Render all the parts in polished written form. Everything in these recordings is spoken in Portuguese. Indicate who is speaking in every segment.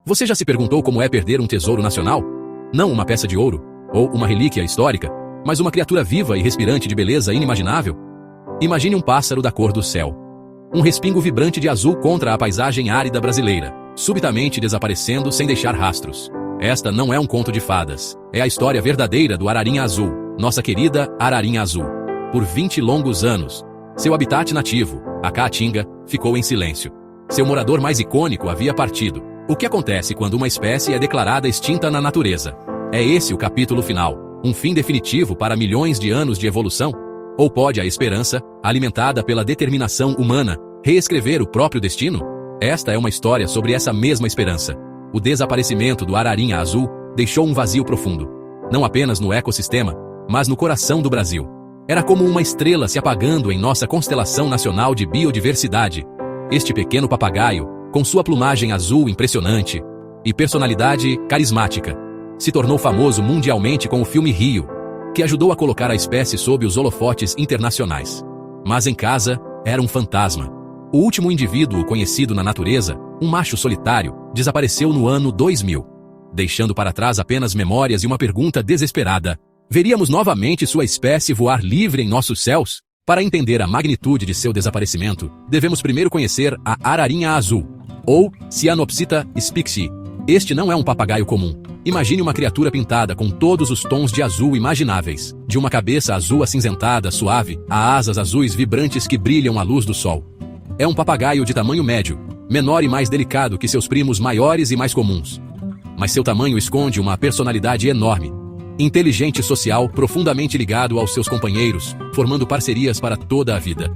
Speaker 1: Você já se perguntou como é perder um tesouro nacional? Não uma peça de ouro, ou uma relíquia histórica, mas uma criatura viva e respirante de beleza inimaginável? Imagine um pássaro da cor do céu. Um respingo vibrante de azul contra a paisagem árida brasileira, subitamente desaparecendo sem deixar rastros. Esta não é um conto de fadas, é a história verdadeira do ararinha azul, nossa querida ararinha azul. Por 20 longos anos, seu habitat nativo, a caatinga, ficou em silêncio. Seu morador mais icônico havia partido. O que acontece quando uma espécie é declarada extinta na natureza? É esse o capítulo final, um fim definitivo para milhões de anos de evolução? Ou pode a esperança, alimentada pela determinação humana, reescrever o próprio destino? Esta é uma história sobre essa mesma esperança. O desaparecimento do ararinha azul deixou um vazio profundo, não apenas no ecossistema, mas no coração do Brasil. Era como uma estrela se apagando em nossa constelação nacional de biodiversidade. Este pequeno papagaio, com sua plumagem azul impressionante e personalidade carismática, se tornou famoso mundialmente com o filme Rio, que ajudou a colocar a espécie sob os holofotes internacionais. Mas em casa, era um fantasma. O último indivíduo conhecido na natureza, um macho solitário, desapareceu no ano 2000, deixando para trás apenas memórias e uma pergunta desesperada: veríamos novamente sua espécie voar livre em nossos céus? Para entender a magnitude de seu desaparecimento, devemos primeiro conhecer a ararinha azul, ou Cyanopsita spixi. Este não é um papagaio comum. Imagine uma criatura pintada com todos os tons de azul imagináveis, de uma cabeça azul acinzentada suave a asas azuis vibrantes que brilham à luz do sol. É um papagaio de tamanho médio, menor e mais delicado que seus primos maiores e mais comuns. Mas seu tamanho esconde uma personalidade enorme. Inteligente e social, profundamente ligado aos seus companheiros, formando parcerias para toda a vida.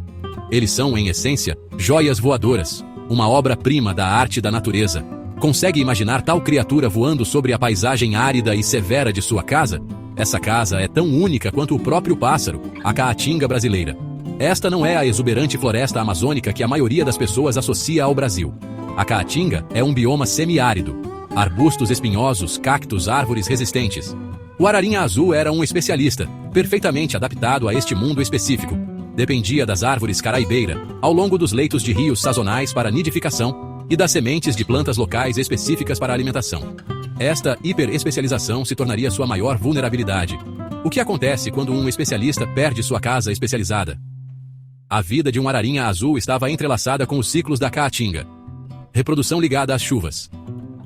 Speaker 1: Eles são, em essência, joias voadoras, uma obra-prima da arte da natureza. Consegue imaginar tal criatura voando sobre a paisagem árida e severa de sua casa? Essa casa é tão única quanto o próprio pássaro, a caatinga brasileira. Esta não é a exuberante floresta amazônica que a maioria das pessoas associa ao Brasil. A caatinga é um bioma semiárido. Arbustos espinhosos, cactos, árvores resistentes. O ararinha azul era um especialista, perfeitamente adaptado a este mundo específico. Dependia das árvores caraibeira, ao longo dos leitos de rios sazonais para nidificação, e das sementes de plantas locais específicas para alimentação. Esta hiperespecialização se tornaria sua maior vulnerabilidade. O que acontece quando um especialista perde sua casa especializada? A vida de um ararinha azul estava entrelaçada com os ciclos da caatinga. Reprodução ligada às chuvas.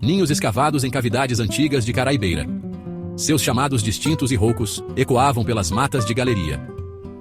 Speaker 1: Ninhos escavados em cavidades antigas de caraibeira. Seus chamados distintos e roucos ecoavam pelas matas de galeria.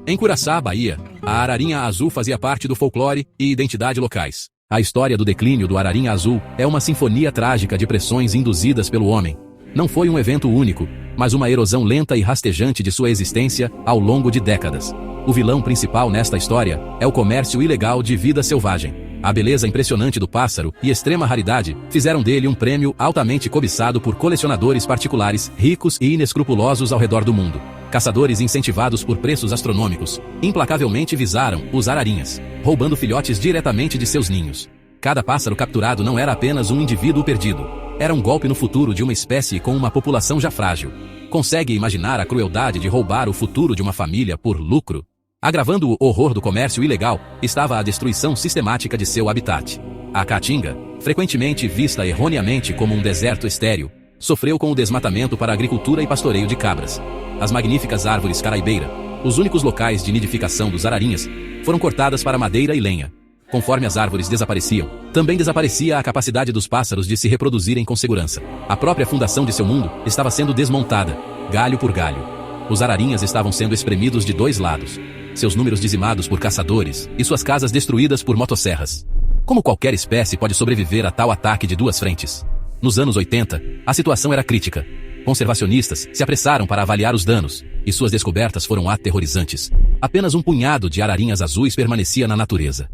Speaker 1: Em Curaçá, Bahia, a ararinha azul fazia parte do folclore e identidade locais. A história do declínio do ararinha azul é uma sinfonia trágica de pressões induzidas pelo homem. Não foi um evento único, mas uma erosão lenta e rastejante de sua existência ao longo de décadas. O vilão principal nesta história é o comércio ilegal de vida selvagem. A beleza impressionante do pássaro e extrema raridade fizeram dele um prêmio altamente cobiçado por colecionadores particulares, ricos e inescrupulosos ao redor do mundo. Caçadores incentivados por preços astronômicos, implacavelmente visaram os ararinhas, roubando filhotes diretamente de seus ninhos. Cada pássaro capturado não era apenas um indivíduo perdido. Era um golpe no futuro de uma espécie com uma população já frágil. Consegue imaginar a crueldade de roubar o futuro de uma família por lucro? Agravando o horror do comércio ilegal, estava a destruição sistemática de seu habitat. A caatinga, frequentemente vista erroneamente como um deserto estéril, sofreu com o desmatamento para agricultura e pastoreio de cabras. As magníficas árvores caraibeira, os únicos locais de nidificação dos ararinhas, foram cortadas para madeira e lenha. Conforme as árvores desapareciam, também desaparecia a capacidade dos pássaros de se reproduzirem com segurança. A própria fundação de seu mundo estava sendo desmontada, galho por galho. Os ararinhas estavam sendo espremidos de dois lados. Seus números dizimados por caçadores e suas casas destruídas por motosserras. Como qualquer espécie pode sobreviver a tal ataque de duas frentes? Nos anos 80, a situação era crítica. Conservacionistas se apressaram para avaliar os danos, e suas descobertas foram aterrorizantes. Apenas um punhado de ararinhas azuis permanecia na natureza.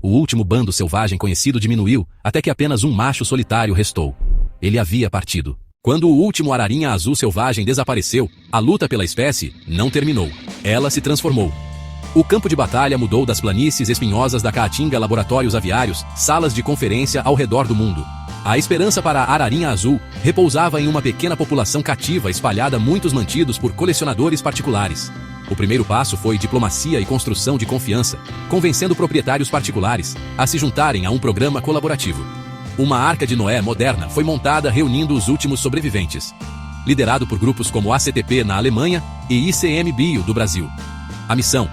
Speaker 1: O último bando selvagem conhecido diminuiu, até que apenas um macho solitário restou. Ele havia partido. Quando o último ararinha azul selvagem desapareceu, a luta pela espécie não terminou. Ela se transformou. O campo de batalha mudou das planícies espinhosas da caatinga a laboratórios aviários, salas de conferência ao redor do mundo. A esperança para a ararinha azul repousava em uma pequena população cativa espalhada, muitos mantidos por colecionadores particulares. O primeiro passo foi diplomacia e construção de confiança, convencendo proprietários particulares a se juntarem a um programa colaborativo. Uma Arca de Noé moderna foi montada reunindo os últimos sobreviventes. Liderado por grupos como ACTP na Alemanha e ICMBio do Brasil. A missão: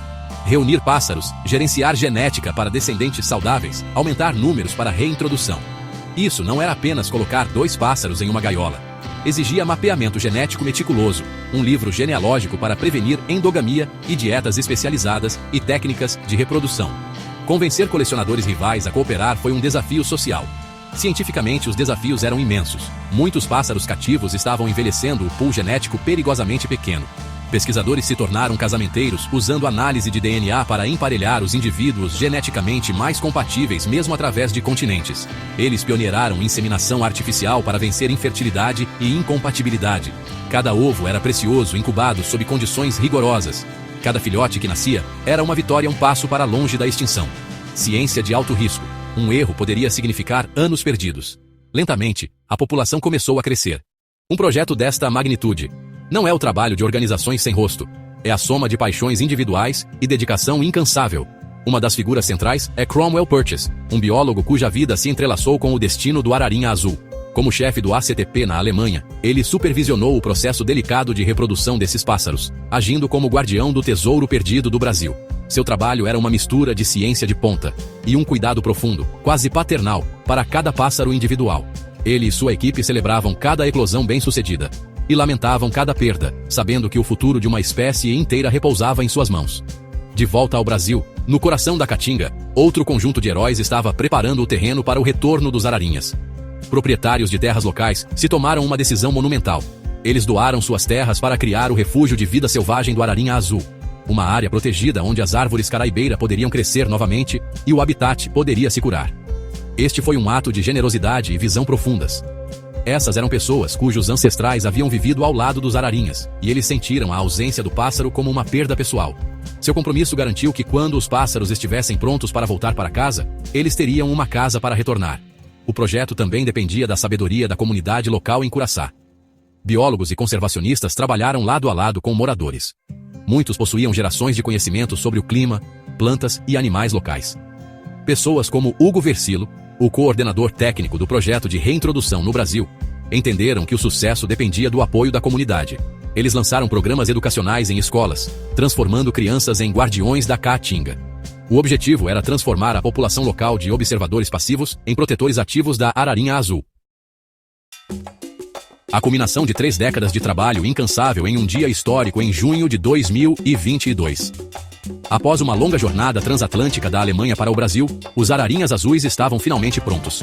Speaker 1: reunir pássaros, gerenciar genética para descendentes saudáveis, aumentar números para reintrodução. Isso não era apenas colocar 2 pássaros em uma gaiola. Exigia mapeamento genético meticuloso, um livro genealógico para prevenir endogamia e dietas especializadas e técnicas de reprodução. Convencer colecionadores rivais a cooperar foi um desafio social. Cientificamente, os desafios eram imensos. Muitos pássaros cativos estavam envelhecendo o pool genético perigosamente pequeno. Pesquisadores se tornaram casamenteiros usando análise de DNA para emparelhar os indivíduos geneticamente mais compatíveis mesmo através de continentes. Eles pioneiraram inseminação artificial para vencer infertilidade e incompatibilidade. Cada ovo era precioso, incubado sob condições rigorosas. Cada filhote que nascia era uma vitória um passo para longe da extinção. Ciência de alto risco. Um erro poderia significar anos perdidos. Lentamente, a população começou a crescer. Um projeto desta magnitude não é o trabalho de organizações sem rosto. É a soma de paixões individuais e dedicação incansável. Uma das figuras centrais é Cromwell Purchase, um biólogo cuja vida se entrelaçou com o destino do ararinha azul. Como chefe do ACTP na Alemanha, ele supervisionou o processo delicado de reprodução desses pássaros, agindo como guardião do tesouro perdido do Brasil. Seu trabalho era uma mistura de ciência de ponta e um cuidado profundo, quase paternal, para cada pássaro individual. Ele e sua equipe celebravam cada eclosão bem-sucedida e lamentavam cada perda, sabendo que o futuro de uma espécie inteira repousava em suas mãos. De volta ao Brasil, no coração da Caatinga, outro conjunto de heróis estava preparando o terreno para o retorno dos ararinhas. Proprietários de terras locais se tomaram uma decisão monumental. Eles doaram suas terras para criar o refúgio de vida selvagem do ararinha azul. Uma área protegida onde as árvores caraibeira poderiam crescer novamente e o habitat poderia se curar. Este foi um ato de generosidade e visão profundas. Essas eram pessoas cujos ancestrais haviam vivido ao lado dos ararinhas, e eles sentiram a ausência do pássaro como uma perda pessoal. Seu compromisso garantiu que quando os pássaros estivessem prontos para voltar para casa, eles teriam uma casa para retornar. O projeto também dependia da sabedoria da comunidade local em Curaçá. Biólogos e conservacionistas trabalharam lado a lado com moradores. Muitos possuíam gerações de conhecimento sobre o clima, plantas e animais locais. Pessoas como Hugo Versilo, o coordenador técnico do projeto de reintrodução no Brasil, entenderam que o sucesso dependia do apoio da comunidade. Eles lançaram programas educacionais em escolas, transformando crianças em guardiões da Caatinga. O objetivo era transformar a população local de observadores passivos em protetores ativos da ararinha azul. A culminação de 3 décadas de trabalho incansável em um dia histórico em junho de 2022. Após uma longa jornada transatlântica da Alemanha para o Brasil, os ararinhas azuis estavam finalmente prontos.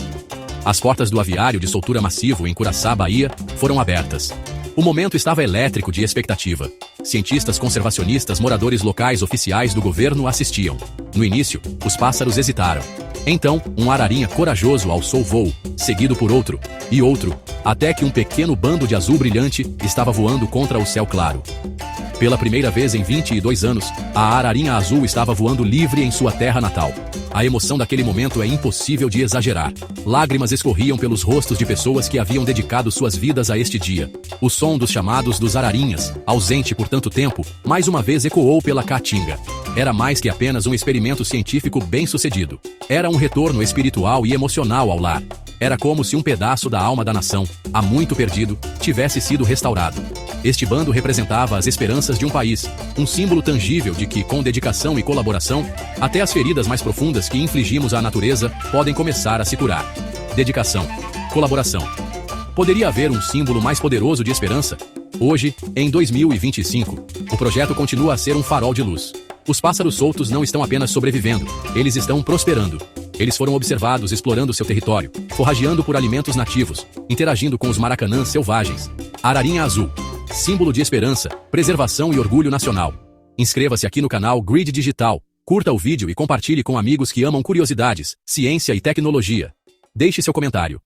Speaker 1: As portas do aviário de soltura massivo em Curaçá, Bahia, foram abertas. O momento estava elétrico de expectativa. Cientistas conservacionistas, moradores locais, oficiais do governo assistiam. No início, os pássaros hesitaram. Então, um ararinha corajoso alçou voo, seguido por outro, e outro, até que um pequeno bando de azul brilhante estava voando contra o céu claro. Pela primeira vez em 22 anos, a ararinha azul estava voando livre em sua terra natal. A emoção daquele momento é impossível de exagerar. Lágrimas escorriam pelos rostos de pessoas que haviam dedicado suas vidas a este dia. O som dos chamados dos ararinhas, ausente por tanto tempo, mais uma vez ecoou pela Caatinga. Era mais que apenas um experimento científico bem-sucedido. Era um retorno espiritual e emocional ao lar. Era como se um pedaço da alma da nação, há muito perdido, tivesse sido restaurado. Este bando representava as esperanças de um país, um símbolo tangível de que, com dedicação e colaboração, até as feridas mais profundas que infligimos à natureza podem começar a se curar. Dedicação. Colaboração. Poderia haver um símbolo mais poderoso de esperança? Hoje, em 2025, o projeto continua a ser um farol de luz. Os pássaros soltos não estão apenas sobrevivendo, eles estão prosperando. Eles foram observados explorando seu território, forrageando por alimentos nativos, interagindo com os maracanãs selvagens. Ararinha azul. Símbolo de esperança, preservação e orgulho nacional. Inscreva-se aqui no canal Grid Digital, curta o vídeo e compartilhe com amigos que amam curiosidades, ciência e tecnologia. Deixe seu comentário.